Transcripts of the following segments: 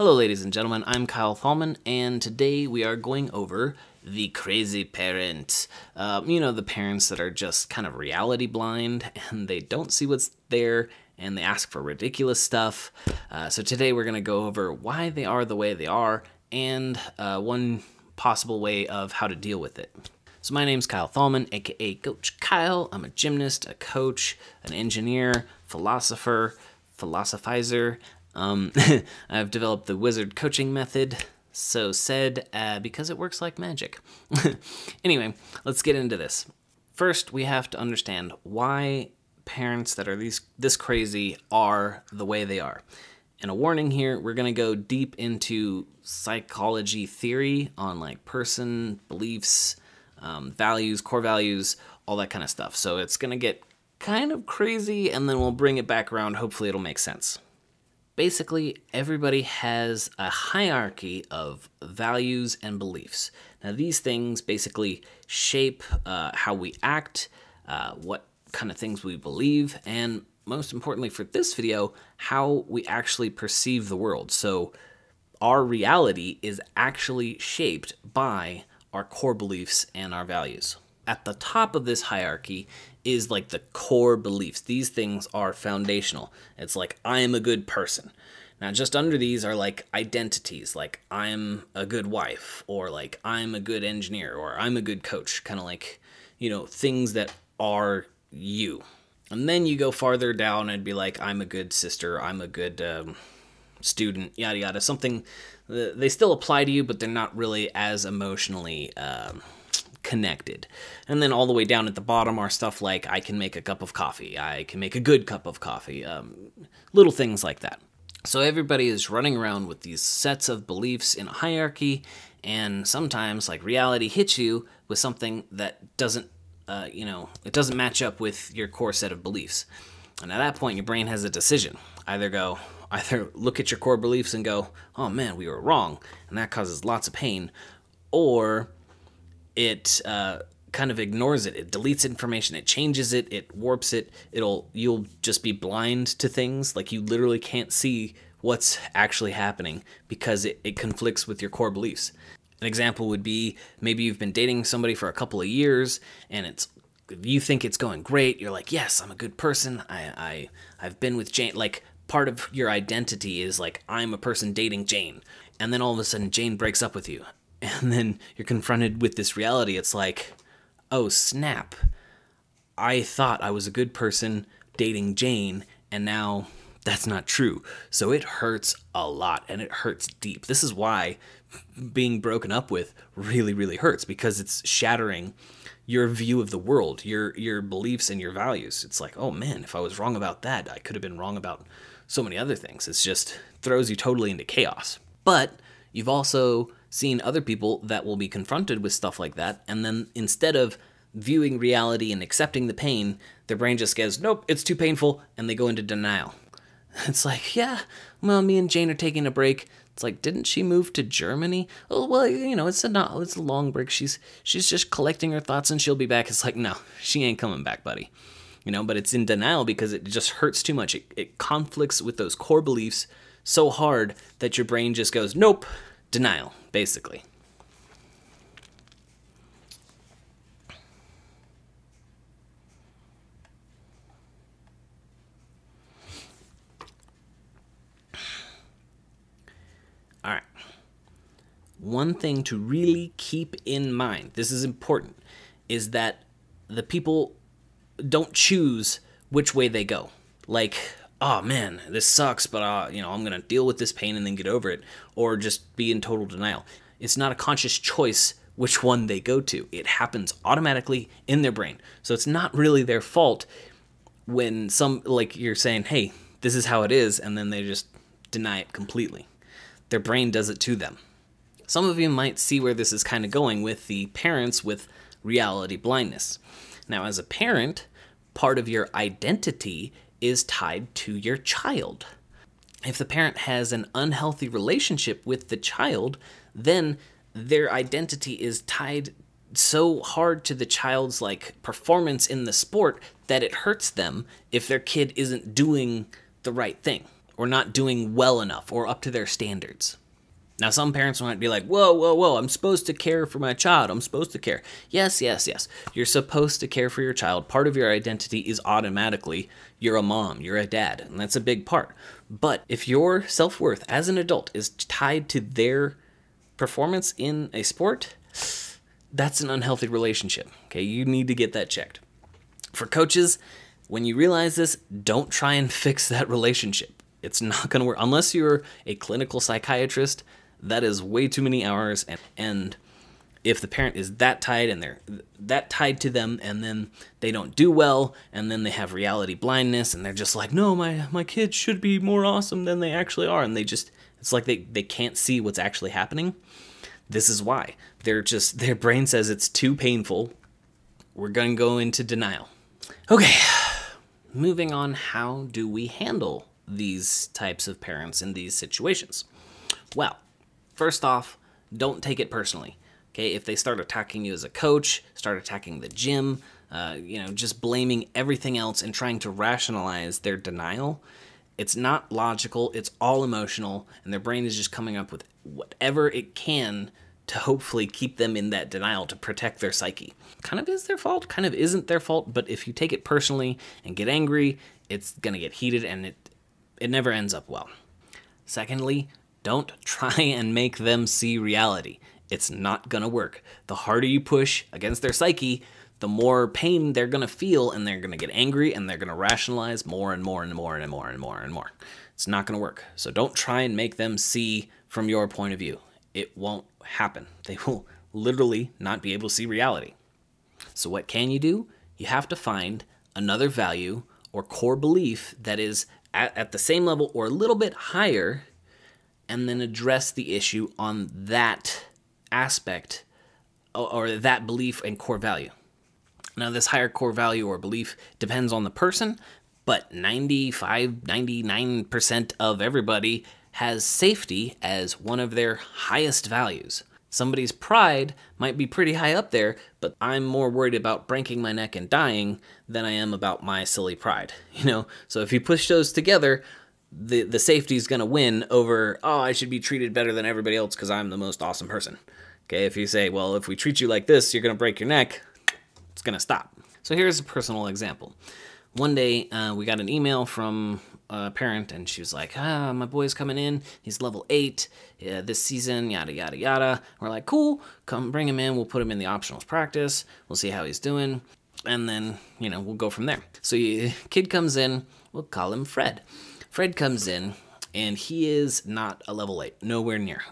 Hello ladies and gentlemen, I'm Kyle Thalman, and today we are going over the crazy parent. The parents that are just kind of reality blind, and they don't see what's there, and they ask for ridiculous stuff. So today we're going to go over why they are the way they are, and one possible way of how to deal with it. So my name's Kyle Thalman, aka Coach Kyle. I'm a gymnast, a coach, an engineer, philosophizer. I've developed the wizard coaching method, so said, because it works like magic. Anyway, let's get into this. First, we have to understand why parents that are this crazy are the way they are. And a warning here, we're going to go deep into psychology theory on like person, beliefs, values, core values, all that kind of stuff. So it's going to get kind of crazy, and then we'll bring it back around. Hopefully it'll make sense. Basically, everybody has a hierarchy of values and beliefs. Now, these things basically shape how we act, what kind of things we believe, and most importantly for this video, how we actually perceive the world. So our reality is actually shaped by our core beliefs and our values. At the top of this hierarchy is like the core beliefs. These things are foundational. It's like, I am a good person. Now, just under these are like identities, like I'm a good wife, or like I'm a good engineer, or I'm a good coach, kind of like, things that are you. And then you go farther down and be like, I'm a good sister, I'm a good student, yada yada, something. They still apply to you, but they're not really as emotionally connected. And then all the way down at the bottom are stuff like, I can make a cup of coffee, I can make a good cup of coffee, little things like that. So everybody is running around with these sets of beliefs in a hierarchy, and sometimes like reality hits you with something that doesn't, it doesn't match up with your core set of beliefs. And at that point, your brain has a decision. Either look at your core beliefs and go, oh man, we were wrong, and that causes lots of pain, or it kind of ignores it. It deletes information. It changes it. It warps it. You'll just be blind to things. Like, you literally can't see what's actually happening because it conflicts with your core beliefs. An example would be, maybe you've been dating somebody for a couple of years, and you think it's going great. You're like, yes, I'm a good person. I've been with Jane. Like, part of your identity is like, I'm a person dating Jane. And then all of a sudden Jane breaks up with you. And then you're confronted with this reality. It's like, oh snap, I thought I was a good person dating Jane, and now that's not true. So it hurts a lot, and it hurts deep. This is why being broken up with really, really hurts, because it's shattering your view of the world, your beliefs and your values. It's like, oh man, if I was wrong about that, I could have been wrong about so many other things. It's just throws you totally into chaos. But you've also seen other people that will be confronted with stuff like that, and then instead of viewing reality and accepting the pain, their brain just goes, nope, it's too painful, and they go into denial. It's like, yeah, well, me and Jane are taking a break. It's like, didn't she move to Germany? Oh, well, it's a long break. She's just collecting her thoughts, and she'll be back. It's like, no, she ain't coming back, buddy. But it's in denial because it just hurts too much. It conflicts with those core beliefs so hard that your brain just goes, nope, denial, basically. All right. One thing to really keep in mind, this is important, is that the people don't choose which way they go. Like, oh man, this sucks, but I'm going to deal with this pain and then get over it, or just be in total denial. It's not a conscious choice which one they go to. It happens automatically in their brain. So it's not really their fault when you're saying, hey, this is how it is, and then they just deny it completely. Their brain does it to them. Some of you might see where this is kind of going with the parents with reality blindness. Now, as a parent, part of your identity is tied to your child. If the parent has an unhealthy relationship with the child, then their identity is tied so hard to the child's performance in the sport that it hurts them if their kid isn't doing the right thing. or not doing well enough or up to their standards. Now, some parents might be like, whoa, whoa, whoa, I'm supposed to care for my child. I'm supposed to care. Yes, yes, yes. You're supposed to care for your child. Part of your identity is automatically you're a mom, you're a dad, and that's a big part. But if your self-worth as an adult is tied to their performance in a sport, that's an unhealthy relationship. Okay, you need to get that checked. For coaches, when you realize this, don't try and fix that relationship. It's not going to work. Unless you're a clinical psychiatrist, that is way too many hours. And if the parent is that tied and they're that tied to them, and then they don't do well, and then they have reality blindness, and they're just like, no, my kids should be more awesome than they actually are. And it's like they can't see what's actually happening. This is why. Their brain says it's too painful. We're going to go into denial. Okay, moving on. How do we handle these types of parents in these situations? Well, first off, don't take it personally. Okay, if they start attacking you as a coach, start attacking the gym, just blaming everything else and trying to rationalize their denial, it's not logical, it's all emotional, and their brain is just coming up with whatever it can to hopefully keep them in that denial to protect their psyche. Kind of is their fault, kind of isn't their fault, but if you take it personally and get angry, it's going to get heated, and it never ends up well. Secondly, don't try and make them see reality. It's not going to work. The harder you push against their psyche, the more pain they're going to feel, and they're going to get angry, and they're going to rationalize more and more and more and more and more and more. It's not going to work. So don't try and make them see from your point of view. It won't happen. They will literally not be able to see reality. So what can you do? You have to find another value or core belief that is at the same level or a little bit higher, and then address the issue on that aspect or that belief and core value. Now, this higher core value or belief depends on the person, but 99% of everybody has safety as one of their highest values. Somebody's pride might be pretty high up there, but I'm more worried about breaking my neck and dying than I am about my silly pride. So if you push those together, the safety is going to win over, oh, I should be treated better than everybody else because I'm the most awesome person. Okay, if you say, well, if we treat you like this, you're going to break your neck, it's going to stop. So here's a personal example. One day, we got an email from a parent, and she was like, my boy's coming in. He's level 8 this season, yada, yada, yada. We're like, cool, come bring him in. We'll put him in the optionals practice. We'll see how he's doing. And then, we'll go from there. So kid comes in. We'll call him Fred. Fred comes in, and he is not a level 8. Nowhere near.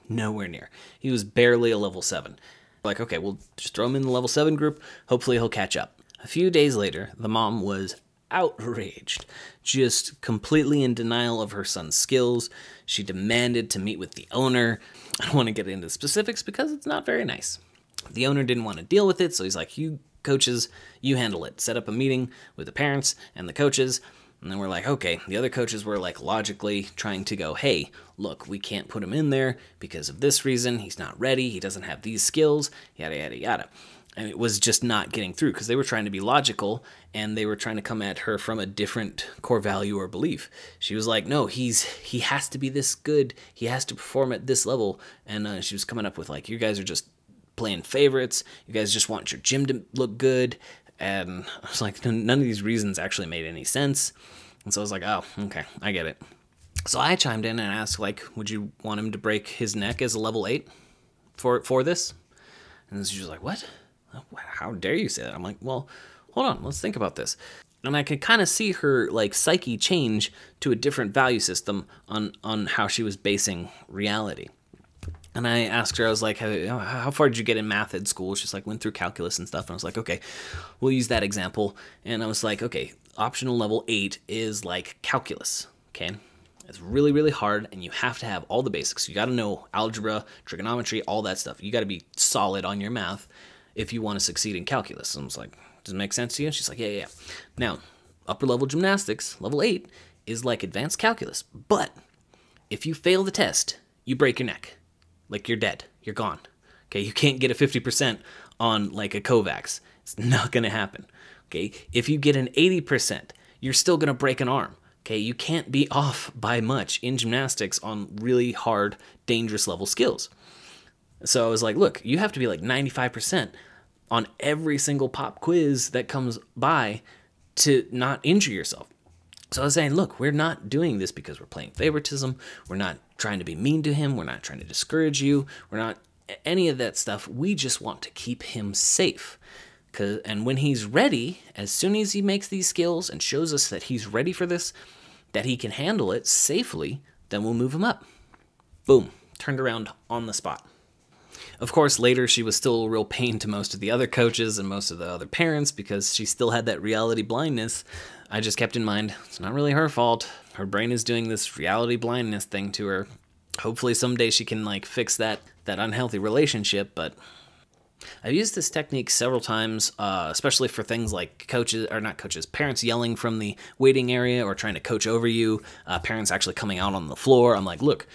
Nowhere near. He was barely a level 7. Like, okay, we'll just throw him in the level 7 group. Hopefully he'll catch up. A few days later, the mom was outraged, just completely in denial of her son's skills. She demanded to meet with the owner. I don't want to get into specifics because it's not very nice. The owner didn't want to deal with it, so he's like, you coaches, you handle it. Set up a meeting with the parents and the coaches. And then we're like, okay, the other coaches were like logically trying to go, hey, look, we can't put him in there because of this reason. He's not ready. He doesn't have these skills, yada, yada, yada. And it was just not getting through because they were trying to be logical, and they were trying to come at her from a different core value or belief. She was like, no, he has to be this good. He has to perform at this level. And she was coming up with like, you guys are just playing favorites. You guys just want your gym to look good. And I was like, none of these reasons actually made any sense. And so I was like, oh, okay, I get it. So I chimed in and asked, like, would you want him to break his neck as a level 8 for this? And she was like, what? How dare you say that? I'm like, well, hold on, let's think about this. And I could kind of see her like psyche change to a different value system on how she was basing reality. And I asked her, I was like, how far did you get in math at school? She's like, went through calculus and stuff. And I was like, okay, we'll use that example. And I was like, okay, optional level 8 is like calculus, okay? It's really, really hard, and you have to have all the basics. You got to know algebra, trigonometry, all that stuff. You got to be solid on your math if you want to succeed in calculus. And I was like, does it make sense to you? She's like, yeah. Now, upper level gymnastics, level 8, is like advanced calculus. But if you fail the test, you break your neck. Like, you're dead. You're gone. Okay, you can't get a 50% on like a Kovacs. It's not going to happen. Okay, if you get an 80%, you're still going to break an arm. Okay, you can't be off by much in gymnastics on really hard, dangerous level skills. So I was like, look, you have to be like 95% on every single pop quiz that comes by to not injure yourself. So I was saying, look, we're not doing this because we're playing favoritism. We're not trying to be mean to him. We're not trying to discourage you. We're not any of that stuff. We just want to keep him safe. And when he's ready, as soon as he makes these skills and shows us that he's ready for this, that he can handle it safely, then we'll move him up. Boom, turned around on the spot. Of course, later she was still a real pain to most of the other coaches and most of the other parents because she still had that reality blindness. I just kept in mind, it's not really her fault. Her brain is doing this reality blindness thing to her. Hopefully someday she can like fix that unhealthy relationship, but I've used this technique several times, especially for things like parents yelling from the waiting area or trying to coach over you, parents actually coming out on the floor. I'm like, look,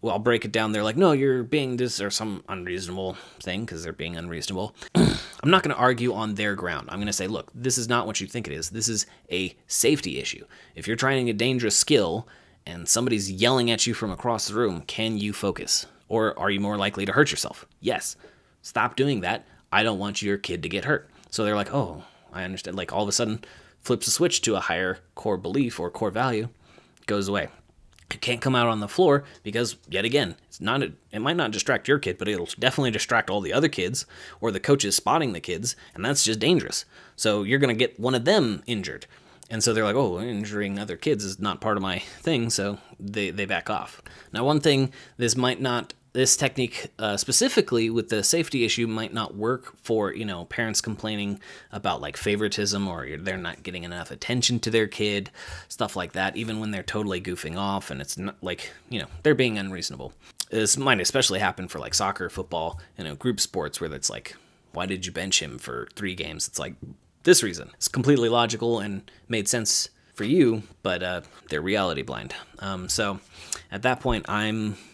well, I'll break it down. They're like, no, you're being this or some unreasonable thing because they're being unreasonable. I'm not going to argue on their ground. I'm going to say, look, this is not what you think it is. This is a safety issue. If you're trying a dangerous skill and somebody's yelling at you from across the room, can you focus? Or are you more likely to hurt yourself? Yes. Stop doing that. I don't want your kid to get hurt. So they're like, oh, I understand. Like all of a sudden flips a switch to a higher core belief or core value, goes away. You can't come out on the floor because, yet again, it might not distract your kid, but it'll definitely distract all the other kids or the coaches spotting the kids, and that's just dangerous. So you're going to get one of them injured. And so they're like, oh, injuring other kids is not part of my thing, so they back off. Now, one thing, this technique specifically with the safety issue might not work for, parents complaining about like favoritism or they're not getting enough attention to their kid, stuff like that, even when they're totally goofing off and it's not like, they're being unreasonable. This might especially happen for like soccer, football, group sports where it's like, why did you bench him for 3 games? It's like this reason. It's completely logical and made sense for you, but they're reality blind. So at that point,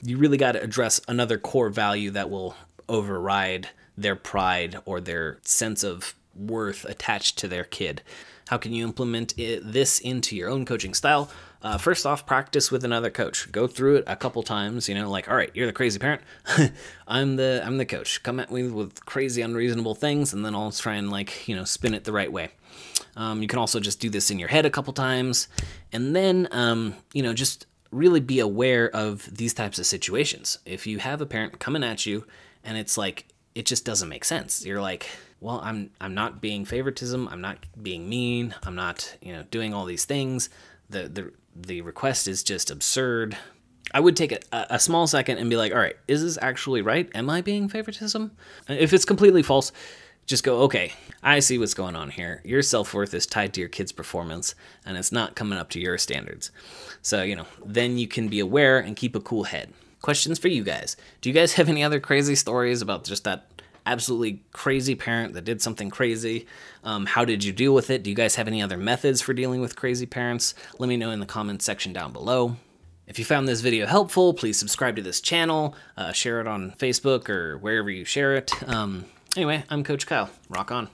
you really got to address another core value that will override their pride or their sense of worth attached to their kid. How can you implement this into your own coaching style? First off, practice with another coach. Go through it a couple times, like, all right, you're the crazy parent. I'm the coach. Come at me with crazy, unreasonable things, and then I'll try and spin it the right way. You can also just do this in your head a couple times, and then, just really be aware of these types of situations. If you have a parent coming at you and it's like, it just doesn't make sense. You're like, well, I'm not being favoritism. I'm not being mean. I'm not, doing all these things. The request is just absurd. I would take a small second and be like, all right, is this actually right? Am I being favoritism? If it's completely false, just go, okay, I see what's going on here. Your self-worth is tied to your kid's performance, and it's not coming up to your standards. So, then you can be aware and keep a cool head. Questions for you guys. Do you guys have any other crazy stories about just that absolutely crazy parent that did something crazy? How did you deal with it? Do you guys have any other methods for dealing with crazy parents? Let me know in the comments section down below. If you found this video helpful, please subscribe to this channel, share it on Facebook or wherever you share it. Anyway, I'm Coach Kyle. Rock on.